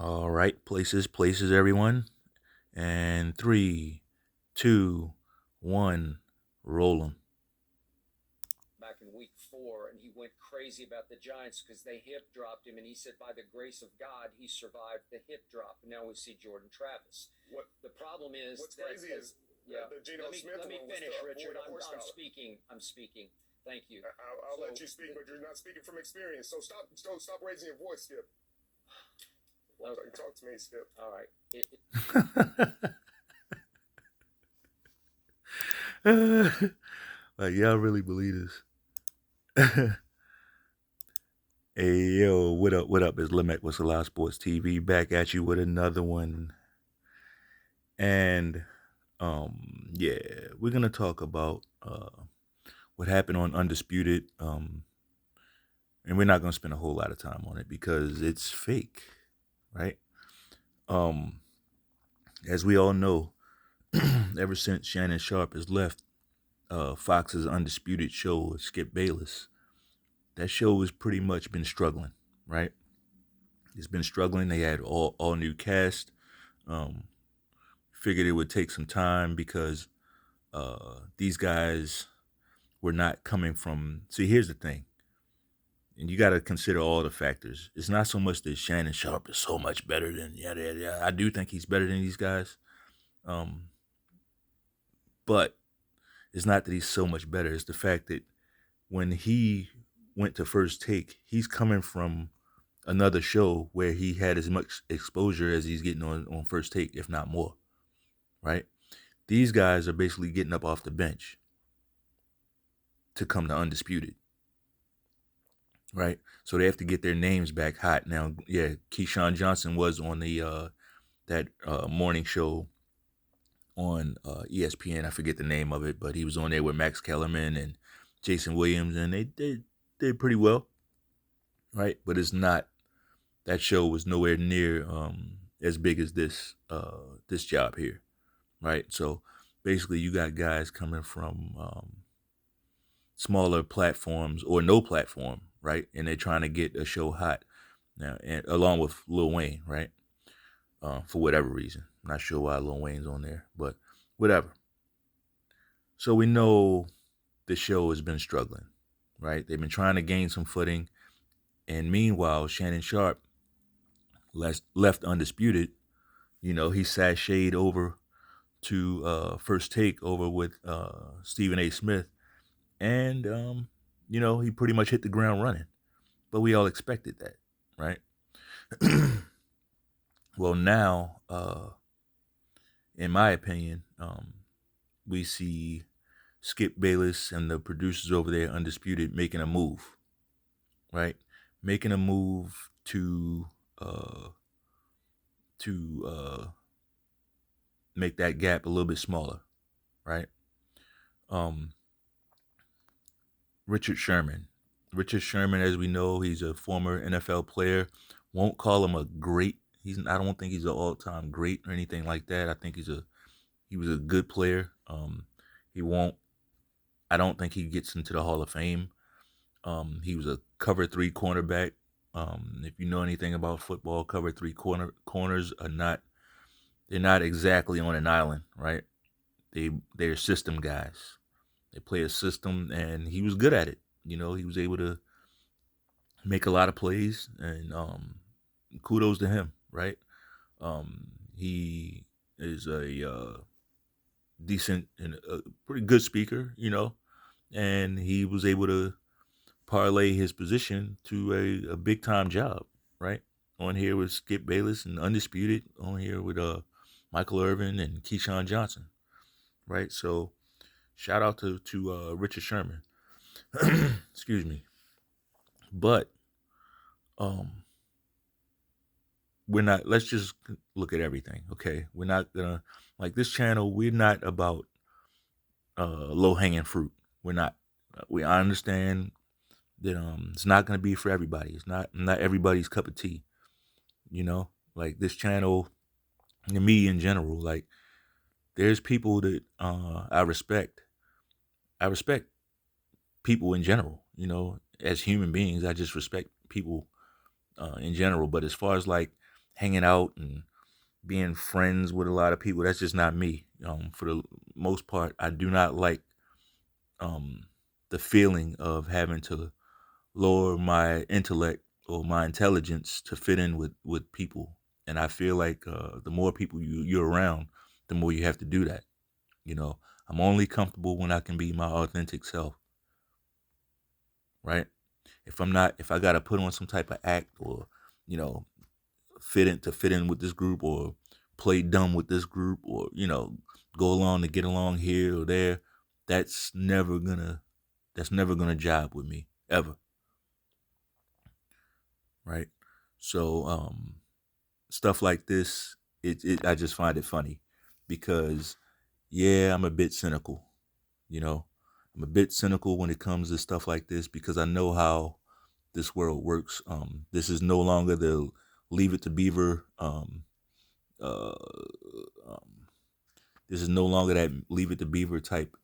All right, places, everyone. And 3, 2, 1, roll 'em. Back in week 4, and he went crazy about the Giants because they hip dropped him, and he said, by the grace of God, he survived the hip drop. And now we see Jordan Travis. What the problem is? What's crazy is the Geno Smith let me one was finish, the Richard. horsepower. I'm speaking. Thank you. I'll let you speak, but you're not speaking from experience. So stop raising your voice, Skip. Okay. Talk to me, Skip. All right. Like, y'all really believe this? Hey, yo, what up? What up? It's Limit with Selah Sports TV, back at you with another one. And yeah, we're gonna talk about what happened on Undisputed. And we're not gonna spend a whole lot of time on it because it's fake, right? As we all know, ever since Shannon Sharpe has left Fox's Undisputed show with Skip Bayless, that show has pretty much been struggling, right? It's been struggling. They had all new cast. Figured it would take some time because these guys were not coming from. See, here's the thing, and you got to consider all the factors. It's not so much that Shannon Sharpe is so much better than yada yada yada. I do think he's better than these guys, but it's not that he's so much better. It's the fact that when he went to First Take, he's coming from another show where he had as much exposure as he's getting on First Take, if not more, right? These guys are basically getting up off the bench to come to Undisputed, right? So they have to get their names back hot. Now, yeah, Keyshawn Johnson was on the that morning show on ESPN. I forget the name of it, but he was on there with Max Kellerman and Jason Williams, and they did pretty well, right? But it's not, that show was nowhere near as big as this job here, right? So basically, you got guys coming from smaller platforms or no platform, right? And they're trying to get a show hot now, and along with Lil Wayne, right? For whatever reason, I'm not sure why Lil Wayne's on there, but whatever. So we know the show has been struggling, right? They've been trying to gain some footing, and meanwhile, Shannon Sharpe left Undisputed. You know, he sashayed over to First Take over with Stephen A. Smith, and you know, he pretty much hit the ground running. But we all expected that, right? Well, now, in my opinion, we see Skip Bayless and the producers over there, Undisputed, making a move, right? Making a move to make that gap a little bit smaller, right? Richard Sherman, as we know, he's a former NFL player. Won't call him a great. I don't think he's an all-time great or anything like that. I think he was a good player. I don't think he gets into the Hall of Fame. He was a cover 3 cornerback. If you know anything about football, cover 3 corners are not. They're not exactly on an island, right? They're system guys. They play a system, and he was good at it. You know, he was able to make a lot of plays, and kudos to him, right? He is a decent and a pretty good speaker, you know, and he was able to parlay his position to a big time job, right? On here with Skip Bayless and Undisputed, on here with Michael Irvin and Keyshawn Johnson, right? So shout out to Richard Sherman. Excuse me. But we're not, let's just look at everything, okay? We're not gonna, like this channel, we're not about low-hanging fruit. We're not. I understand that it's not gonna be for everybody. It's not everybody's cup of tea, you know? Like this channel, and me in general, like there's people that I respect. I respect people in general, you know, as human beings. I just respect people in general. But as far as like hanging out and being friends with a lot of people. That's just not me. For the most part, I do not like the feeling of having to lower my intellect or my intelligence to fit in with people. And I feel like the more people you're around, the more you have to do that. You know, I'm only comfortable when I can be my authentic self, right? If I gotta put on some type of act or, you know, fit in with this group or play dumb with this group or, go along to get along here or there, that's never gonna jive with me ever, right? So stuff like this, I just find it funny because yeah, I'm a bit cynical, you know. I'm a bit cynical when it comes to stuff like this because I know how this world works. This is no longer the Leave It to Beaver. Uh, um, this is no longer that Leave It to Beaver type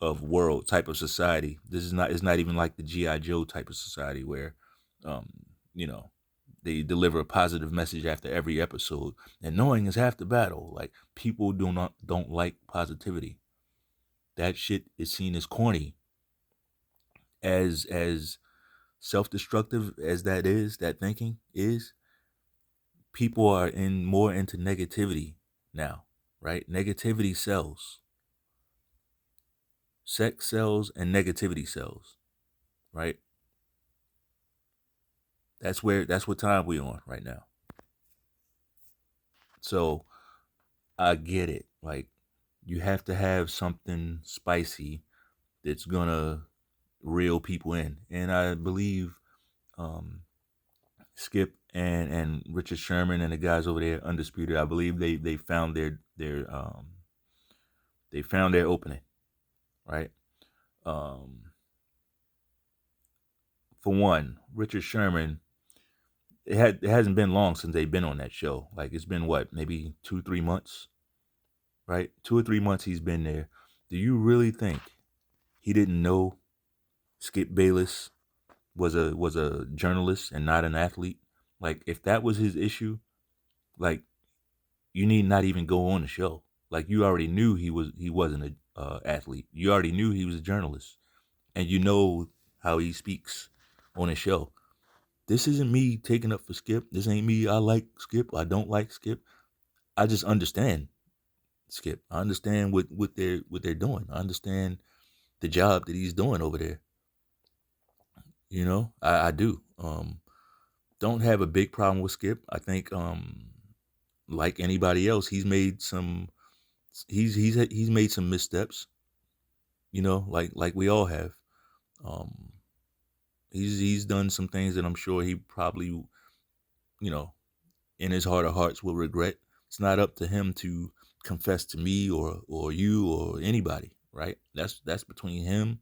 of world, type of society. This is not. It's not even like the GI Joe type of society where, um, you know, they deliver a positive message after every episode. And knowing is half the battle. Like people don't like positivity. That shit is seen as corny. As self-destructive as that thinking is, people are more into negativity now, right? Negativity sells. Sex sells and negativity sells, right? That's what time we on right now. So I get it. Like you have to have something spicy that's gonna reel people in. And I believe um Skip and Richard Sherman and the guys over there, Undisputed, I believe they found their opening, right? Um, for one, Richard Sherman, it hasn't been long since they've been on that show. Like it's been what, maybe 2-3 months, right? 2 or 3 months he's been there. Do you really think he didn't know Skip Bayless was a journalist and not an athlete? Like if that was his issue, like you need not even go on the show. Like you already knew he wasn't a athlete. You already knew he was a journalist, and you know how he speaks on his show. This isn't me taking up for Skip. This ain't me. I like Skip. I don't like Skip. I just understand Skip. I understand what they're doing. I understand the job that he's doing over there. I do. Don't have a big problem with Skip. I think like anybody else, he's made some missteps, like we all have. Um, he's done some things that I'm sure he probably, in his heart of hearts will regret. It's not up to him to confess to me or you or anybody, right? That's between him,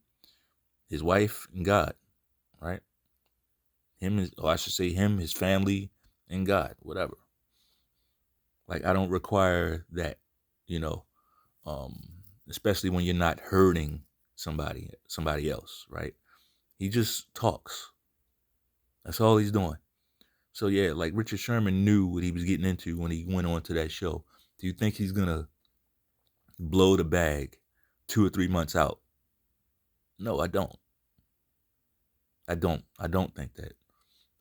his wife, and God, right? I should say him, his family, and God, whatever. Like I don't require that, you know, especially when you're not hurting somebody else, right? He just talks. That's all he's doing. So yeah, like Richard Sherman knew what he was getting into when he went on to that show. Do you think he's gonna blow the bag 2 or 3 months out? No, I don't. I don't think that.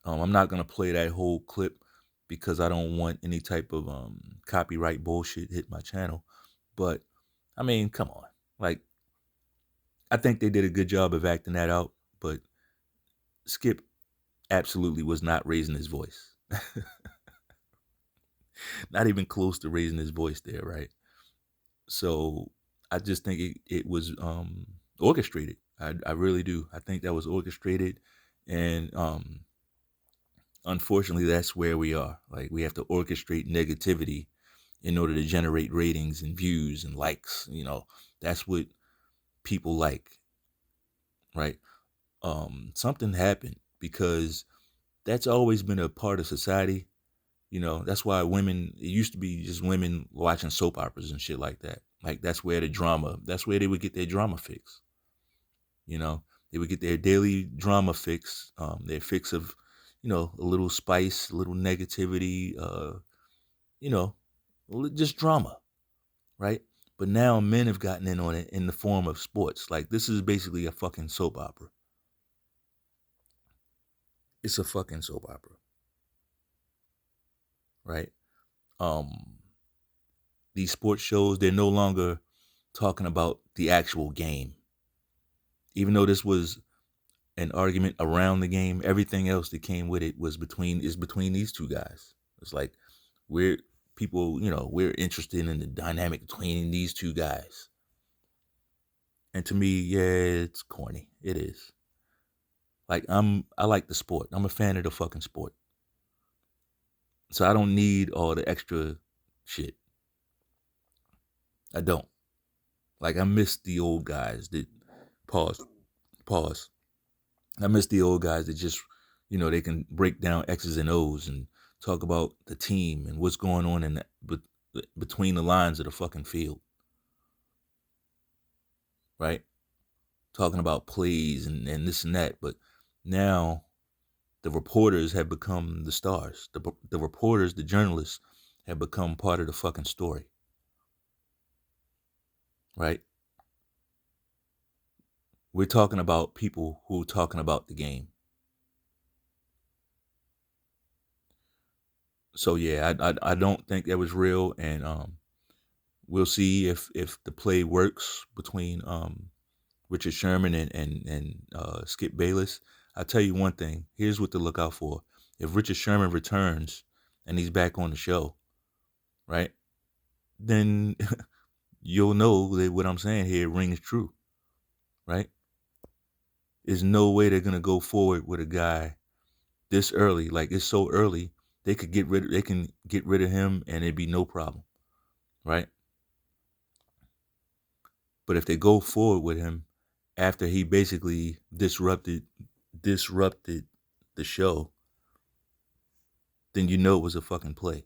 I'm not gonna play that whole clip because I don't want any type of copyright bullshit hit my channel. But I mean, come on. Like, I think they did a good job of acting that out. But Skip absolutely was not raising his voice. Not even close to raising his voice there, right? So I just think it was orchestrated. I really do. I think that was orchestrated. And unfortunately, that's where we are. Like, we have to orchestrate negativity in order to generate ratings and views and likes. That's what people like, right? Something happened because that's always been a part of society. That's why it used to be just women watching soap operas and shit like that. Like that's where they would get their drama fix. They would get their daily drama fix, their fix of, a little spice, a little negativity, you know, just drama, right? But now men have gotten in on it in the form of sports. Like, this is basically a fucking soap opera. It's a fucking soap opera, right? These sports shows, they're no longer talking about the actual game. Even though this was an argument around the game, everything else that came with it is between these two guys. It's like we're we're interested in the dynamic between these two guys. And to me, yeah, it's corny. It is. Like, I like the sport. I'm a fan of the fucking sport. So I don't need all the extra shit. I don't. Like, I miss the old guys that pause. I miss the old guys that just, they can break down X's and O's and talk about the team and what's going on between the lines of the fucking field. Right? Talking about plays and this and that. But now the reporters have become the stars. The reporters, the journalists have become part of the fucking story. Right? We're talking about people who are talking about the game. So yeah, I don't think that was real, and we'll see if the play works between Richard Sherman and Skip Bayless. I'll tell you one thing. Here's what to look out for. If Richard Sherman returns and he's back on the show, right, then you'll know that what I'm saying here rings true, right? There's no way they're gonna go forward with a guy this early. Like, it's so early, they can get rid of him and it'd be no problem, right? But if they go forward with him after he basically disrupted the show, then it was a fucking play.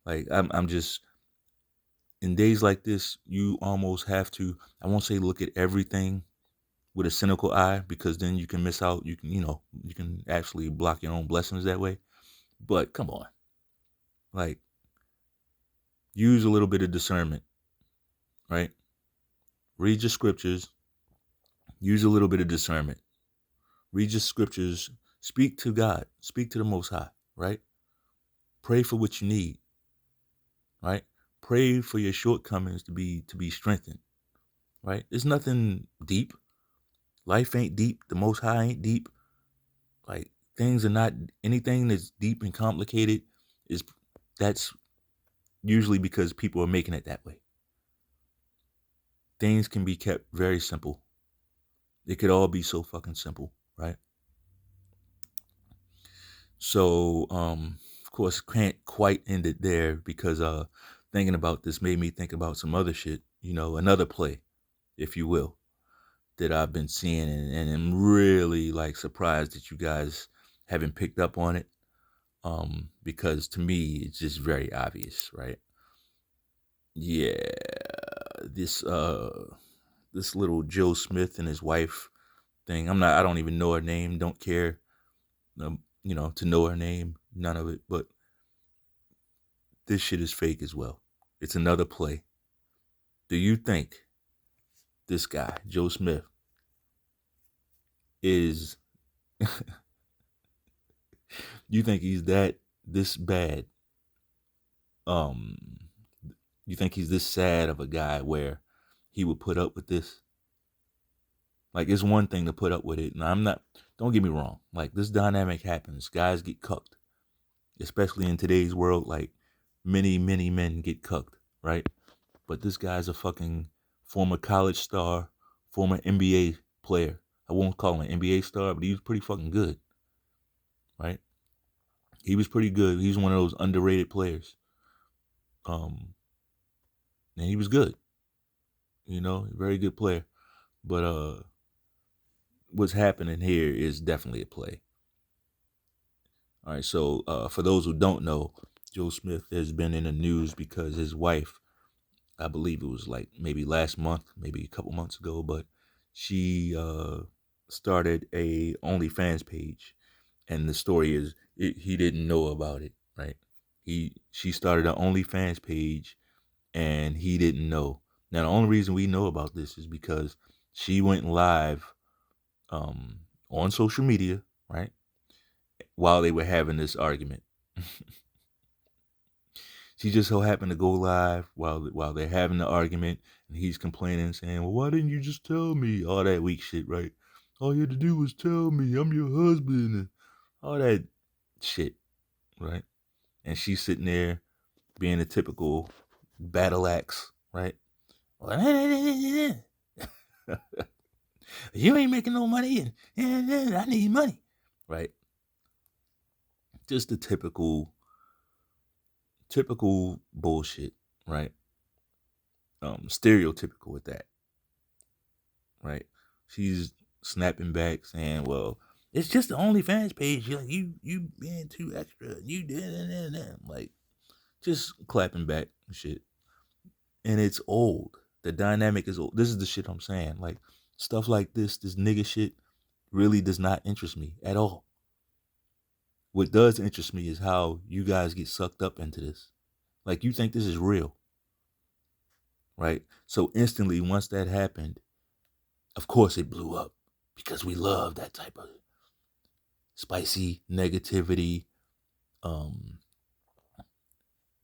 Like, I'm just, in days like this, you almost have to, I won't say look at everything with a cynical eye, because then you can miss out. You can actually block your own blessings that way. But come on, like, use a little bit of discernment, right? Read your scriptures, use a little bit of discernment. Read your scriptures, speak to God, speak to the Most High, right? Pray for what you need, right? Pray for your shortcomings to be strengthened, right? There's nothing deep. Life ain't deep. The Most High ain't deep. Like, things are not, anything that's deep and complicated that's usually because people are making it that way. Things can be kept very simple. It could all be so fucking simple, right? So, of course, can't quite end it there, because thinking about this made me think about some other shit, another play, if you will, that I've been seeing, and I'm really, like, surprised that you guys haven't picked up on it, because to me it's just very obvious, right? Yeah, this little Joe Smith and his wife thing. I don't even know her name. Don't care, to know her name. None of it. But this shit is fake as well. It's another play. Do you think this guy, Joe Smith, is, you think he's this bad? You think he's this sad of a guy where he would put up with this? Like, it's one thing to put up with it. And don't get me wrong. Like, this dynamic happens. Guys get cucked. Especially in today's world, like, many, many men get cucked, right? But this guy's a fucking former college star, former NBA player. I won't call him an NBA star, but he was pretty fucking good, right? He was pretty good. He's one of those underrated players. And he was good, very good player. But what's happening here is definitely a play. All right, so for those who don't know, Joe Smith has been in the news because his wife, I believe it was like maybe last month, maybe a couple months ago, but she started a OnlyFans page, and the story is he didn't know about it, right? She started an OnlyFans page, and he didn't know. Now the only reason we know about this is because she went live on social media, right, while they were having this argument. She just so happened to go live while they're having the argument, and he's complaining, saying, "Well, why didn't you just tell me?" All that weak shit, right? All you had to do was tell me I'm your husband, and all that shit, right? And she's sitting there being a typical battle axe, right? You ain't making no money, and I need money, right? Just the typical bullshit, right? Stereotypical with that, right? She's snapping back saying, "Well, it's just the OnlyFans page. You being too extra. You did like just clapping back and shit." And it's old. The dynamic is old. This is the shit I'm saying. Like stuff like this nigga shit really does not interest me at all. What does interest me is how you guys get sucked up into this. Like you think this is real, right? So instantly, once that happened, of course it blew up because we love that type of spicy negativity, um,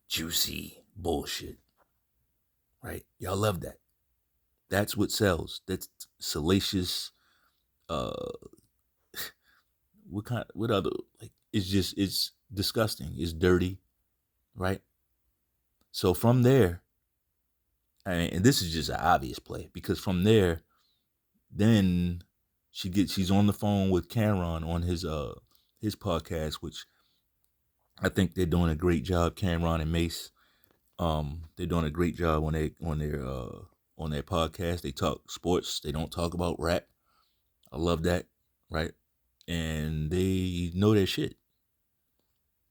juicy bullshit, right? Y'all love that. That's what sells. That's salacious. Uh, what other, like, it's disgusting. It's dirty, right? So from there, I mean, and this is just an obvious play because from there, then she's on the phone with Cameron on his podcast, which I think they're doing a great job. Cameron and Mace, they're doing a great job on their podcast. They talk sports. They don't talk about rap. I love that, right? And they know their shit.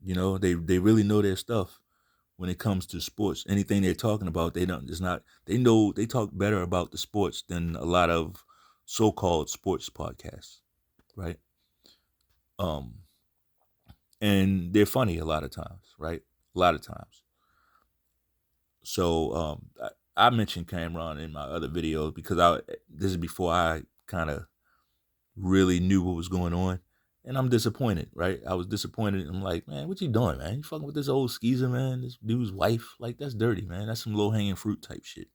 You know, they really know their stuff when it comes to sports. Anything they're talking about, they don't. It's not. They know they talk better about the sports than a lot of so-called sports podcasts, right? Um, and they're funny a lot of times, right? A lot of times. So I mentioned Cameron in my other videos because this is before I kind of really knew what was going on. And I'm disappointed, right? I was disappointed. I'm like, man, what you doing, man? You fucking with this old skeezer, man? This dude's wife? Like, that's dirty, man. That's some low-hanging fruit type shit,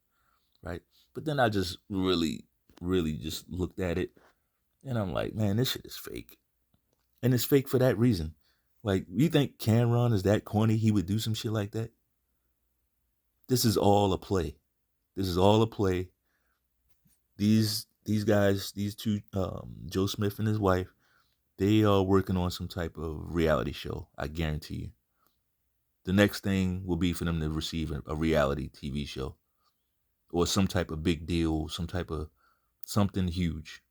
right? But then I just really just looked at it, and I'm like, man, this shit is fake. And it's fake for that reason. Like, you think Cameron is that corny he would do some shit like that? This is all a play. This is all a play. These guys, these two, Joe Smith and his wife, they are working on some type of reality show. I guarantee you. The next thing will be for them to receive a reality TV show or some type of big deal, some type of something huge.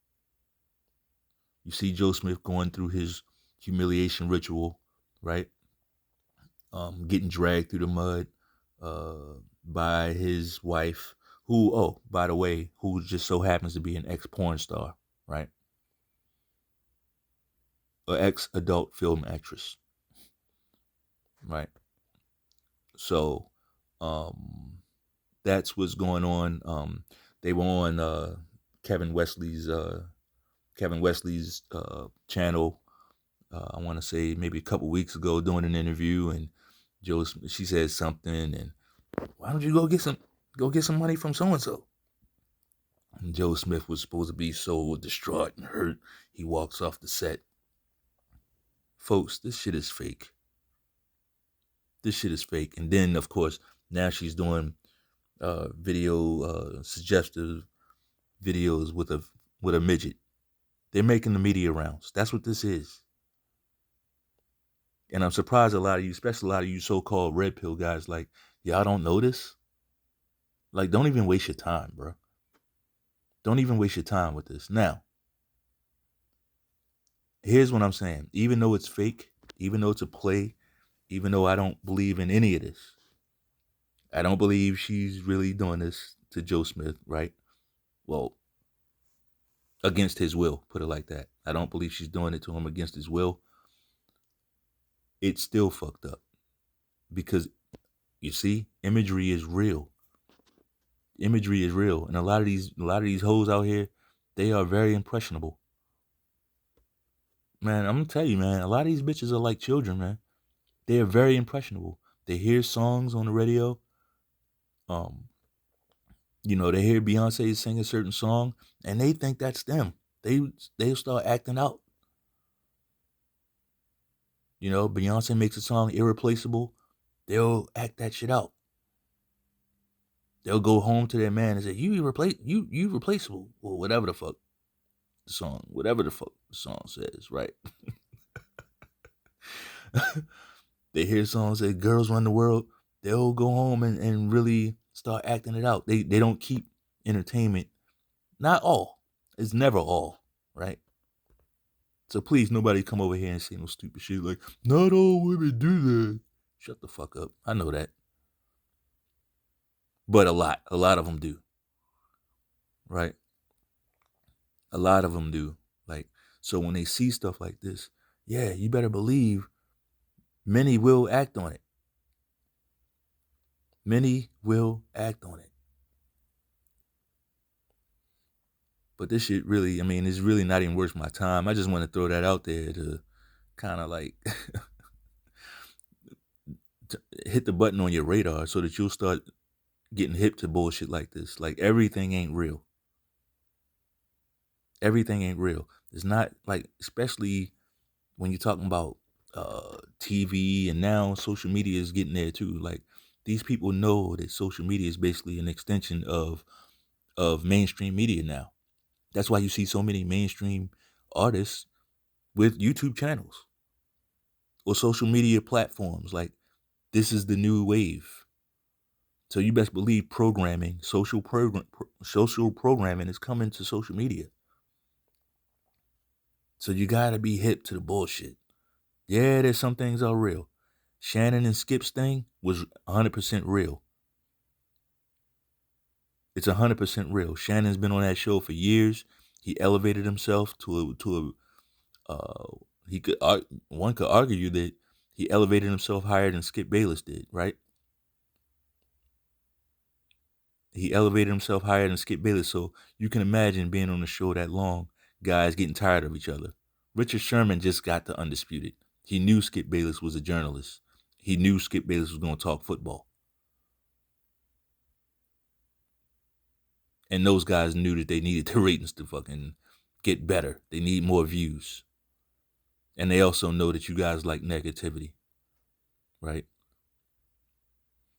You see Joe Smith going through his humiliation ritual, right? Getting dragged through the mud by his wife, who, oh, by the way, who just so happens to be an ex-porn star, right? An ex-adult film actress, right? So that's what's going on. They were on Kevin Wesley's channel. I want to say maybe a couple weeks ago, doing an interview, and she said something, and why don't you go get some money from so and so? And Joe Smith was supposed to be so distraught and hurt, he walks off the set. Folks, this shit is fake. This shit is fake. And then, of course, now she's doing suggestive videos with a midget. They're making the media rounds. That's what this is. And I'm surprised a lot of you, especially a lot of you so-called red pill guys, like, y'all don't know this? Like, don't even waste your time, bro. Don't even waste your time with this. Now, here's what I'm saying. Even though it's fake, even though it's a play, even though I don't believe in any of this, I don't believe she's really doing this to Joe Smith, right? Well, against his will, put it like that. I don't believe she's doing it to him against his will. It's still fucked up because you see, imagery is real. Imagery is real, and a lot of these hoes out here, they are very impressionable. Man, I'm gonna tell you, man, a lot of these bitches are like children, man. They are very impressionable. They hear songs on the radio. Um, they hear Beyonce sing a certain song, and they think that's them. They'll start acting out. Beyonce makes a song irreplaceable. They'll act that shit out. They'll go home to their man and say, you replaceable. Or whatever the fuck the song says, right? They hear songs that girls run the world. They'll go home and really start acting it out. They don't keep entertainment. Not all. It's never all, right? So please, nobody come over here and say no stupid shit like, not all women do that. Shut the fuck up. I know that. But a lot of them do. Right? A lot of them do. Like, so when they see stuff like this, yeah, you better believe many will act on it. Many will act on it. But this shit really, it's really not even worth my time. I just want to throw that out there to kind of like hit the button on your radar so that you'll start getting hip to bullshit like this. Like, everything ain't real. Everything ain't real. It's not like, especially when you're talking about TV, and now social media is getting there too. Like, these people know that social media is basically an extension of mainstream media now. That's why you see so many mainstream artists with YouTube channels or social media platforms. Like, this is the new wave. So you best believe social programming is coming to social media. So you gotta be hip to the bullshit. Yeah, there's some things are real. Shannon and Skip's thing was 100% real. It's 100% real. Shannon's been on that show for years. He elevated himself one could argue that he elevated himself higher than Skip Bayless did, right? He elevated himself higher than Skip Bayless. So you can imagine being on the show that long, guys getting tired of each other. Richard Sherman just got to Undisputed. He knew Skip Bayless was a journalist. He knew Skip Bayless was going to talk football. And those guys knew that they needed the ratings to fucking get better. They need more views. And they also know that you guys like negativity, right?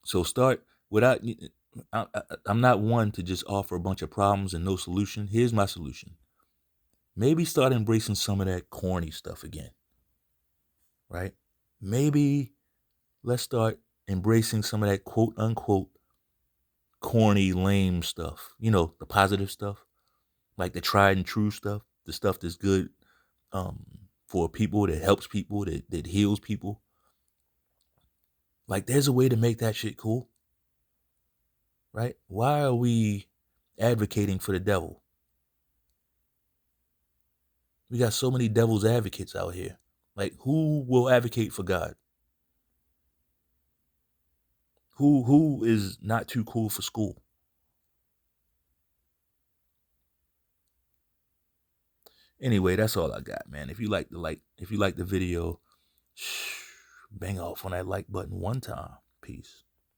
So start without, I'm not one to just offer a bunch of problems and no solution. Here's my solution. Maybe start embracing some of that corny stuff again, right? Maybe let's start embracing some of that quote unquote corny, lame stuff. The positive stuff, like the tried and true stuff, the stuff that's good for people, that helps people, that heals people. Like, there's a way to make that shit cool, right? Why are we advocating for the devil? We got so many devil's advocates out here. Like, who will advocate for God? Who is not too cool for school? Anyway, that's all I got, man. If you like the video, bang off on that like button one time. Peace.